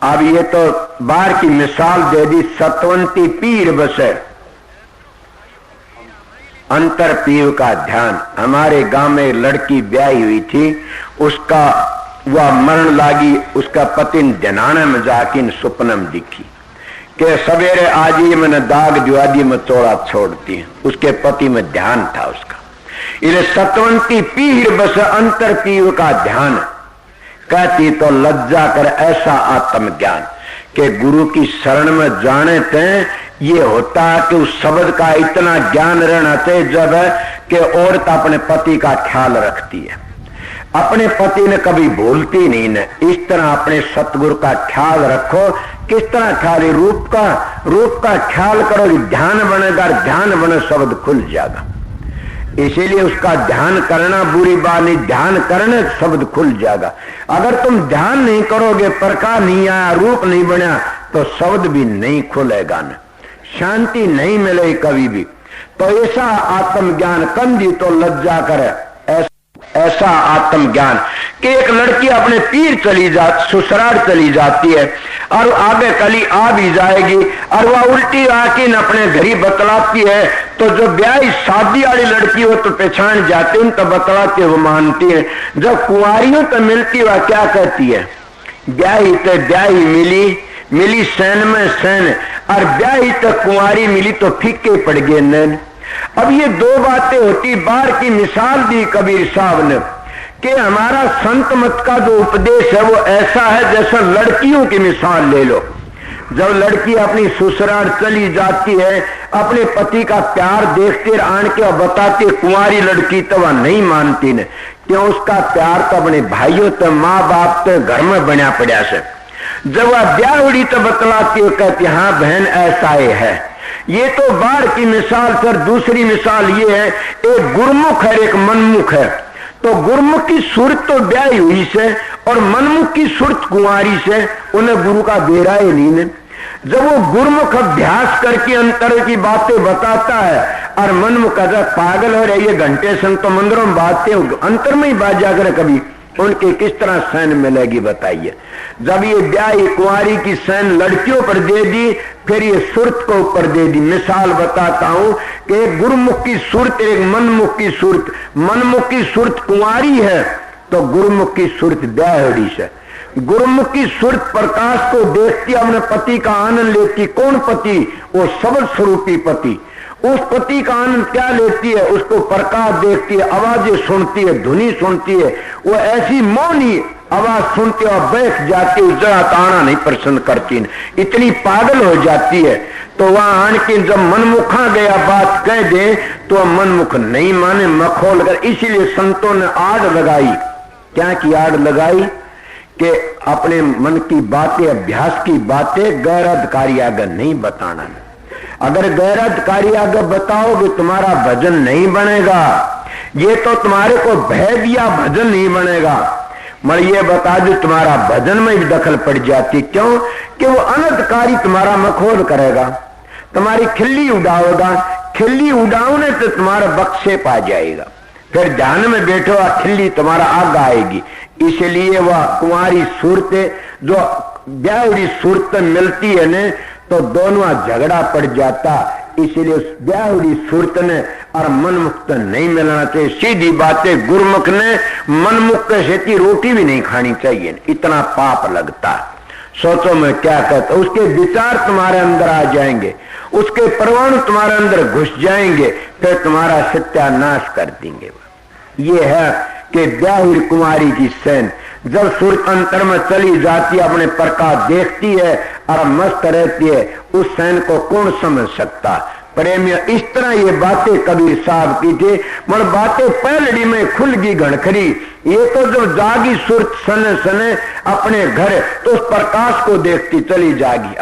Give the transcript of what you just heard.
अब ये तो बाहर की मिसाल दे दी, सतवंती पीर बसे अंतर पीव का ध्यान। हमारे गांव में लड़की ब्याही हुई थी, उसका वह मरण लागी, उसका पति जनाने में जाके सुपने में दिखी कि सवेरे आज ही मैंने दाग जुआदी में चौड़ा छोड़ती है। उसके पति में ध्यान था उसका। इसे सतवंती पीर बस अंतर पीव का ध्यान। कहती तो लज्जा कर ऐसा आत्मज्ञान कि गुरु की शरण में जाने थे। ये होता है कि उस शब्द का इतना ज्ञान रहना चाहिए जब कि औरत अपने पति का ख्याल रखती है, अपने पति ने कभी भूलती नहीं न। इस तरह अपने सतगुरु का ख्याल रखो। किस तरह ख्याल? रूप का ख्याल करो, ध्यान बनेगा, ध्यान बने शब्द खुल जाएगा। इसीलिए उसका ध्यान करना बुरी बात नहीं, ध्यान करने शब्द खुल जाएगा। अगर तुम ध्यान नहीं करोगे, प्रकाश नहीं आया, रूप नहीं बना, तो शब्द भी नहीं खुलेगा न, शांति नहीं मिलेगी कभी भी। तो ऐसा आत्मज्ञान कंधी तो लज्जा करे, ऐसा आत्मज्ञान कि एक लड़की अपने पीर चली जाती, ससुराल चली जाती है और आगे कली आ भी जाएगी और वह उल्टी आके अपने घर ही बतलाती है। तो जो ब्याही शादी वाली लड़की हो तो पहचान जाती है, तो बतलाती है, वो मानती है। जब कुंवारियों तो मिलती वह क्या कहती है? ब्याही तो ब्याही मिली सैन में सैन, और ब्याही तो कुंवारी मिली तो फीके पड़ गए नैन। अब ये दो बातें होती। बाहर की मिसाल दी कबीर साहब ने कि हमारा संत मत का जो उपदेश है वो ऐसा है जैसा लड़कियों की मिसाल ले लो। जब लड़की अपनी ससुराल चली जाती है, अपने पति का प्यार देखते आन के और बताती, कुंवारी लड़की तो वह नहीं मानती न। क्यों? उसका प्यार तो अपने भाइयों तो माँ बाप तो घर में बना पड़ा से। जब वह ब्याह उड़ी तो बतलाती है, कहती हाँ बहन ऐसा ही है। ये तो बाहर की मिसाल। फिर दूसरी मिसाल ये है, एक गुरमुख है एक मनमुख है। तो गुरमुख की सूरत तो ब्याही हुई से और मनमुख की सूरत कुंवारी से, उन्हें गुरु का बेरा ही नहीं। जब वो गुरमुख अभ्यास करके अंतर की बातें बताता है और मनमुख पागल हो रही है, घंटे संग तो मंदिरों में बातें अंतर में ही बात जाकर कभी उनके किस तरह सैन मिलेगी बताइए। जब ये ब्याही कुंवारी की सैन लड़कियों पर दे दी, फिर ये सुरत को ऊपर दे दी। मिसाल बताता हूं कि एक गुरुमुख की सुरत, एक मनमुख की सुरत। मनमुख की सुरत कुंवारी है तो गुरुमुख की सुरत ब्याहड़ी से। गुरुमुख की सुरत प्रकाश को देखती, अपने पति का आनंद लेती। कौन पति? वो सबल स्वरूपी पति। उस पति का आनंद क्या लेती है? उसको प्रकाश देखती है, आवाजें सुनती है, धुनी सुनती है। वो ऐसी मौनी आवाज सुनती है और बैठ जाती है, जरा ताना नहीं पसंद करती, इतनी पागल हो जाती है। तो वहां आन के जब मनमुखा गया बात कह दे तो मनमुख नहीं माने, मखौल कर। इसीलिए संतों ने आड़ लगाई। क्या की आड़ लगाई? कि अपने मन की बातें, अभ्यास की बातें गैर अधिकारी आगे नहीं बताना। अगर गैर अधिकारी आगे बताओगे तुम्हारा भजन नहीं बनेगा। ये तो तुम्हारे को भय दिया भजन नहीं बनेगा, मगर ये बता दो तुम्हारा भजन में भी दखल पड़ जाती। क्यों? कि वो अनधिकारी तुम्हारा मखौल करेगा, तुम्हारी खिल्ली उड़ाओगा। खिल्ली उड़ाओने तो तुम्हारा बक्से पा जाएगा, फिर ध्यान में बैठो खिल्ली तुम्हारा आग आएगी। इसलिए वह कुंवारी सूरत जो ब्याहड़ी सूरत मिलती है न, तो दोनों झगड़ा पड़ जाता। इसलिए उस ब्याहड़ी सूरत ने और मनमुख नहीं मिलना चाहिए। सीधी बातें, गुरुमुख ने मनमुख के सेती रोटी भी नहीं खानी चाहिए, इतना पाप लगता। सोचो मैं क्या कहता। उसके विचार तुम्हारे अंदर आ जाएंगे, उसके परमाणु तुम्हारे अंदर घुस जाएंगे, फिर तुम्हारा सत्यानाश कर देंगे। ये है कि ब्याहुरी कुमारी की सैन जब सूरत अंतर में चली जाती है, अपने प्रकाश देखती है और मस्त रहती है, उस सैन को कौन समझ सकता? प्रेमिया इस तरह ये बातें कबीर साहब की थी, मगर बातें पहलड़ी में खुल गई घनखरी। ये तो जो जागी सूरत सने सने अपने घर, तो उस प्रकाश को देखती चली जागी।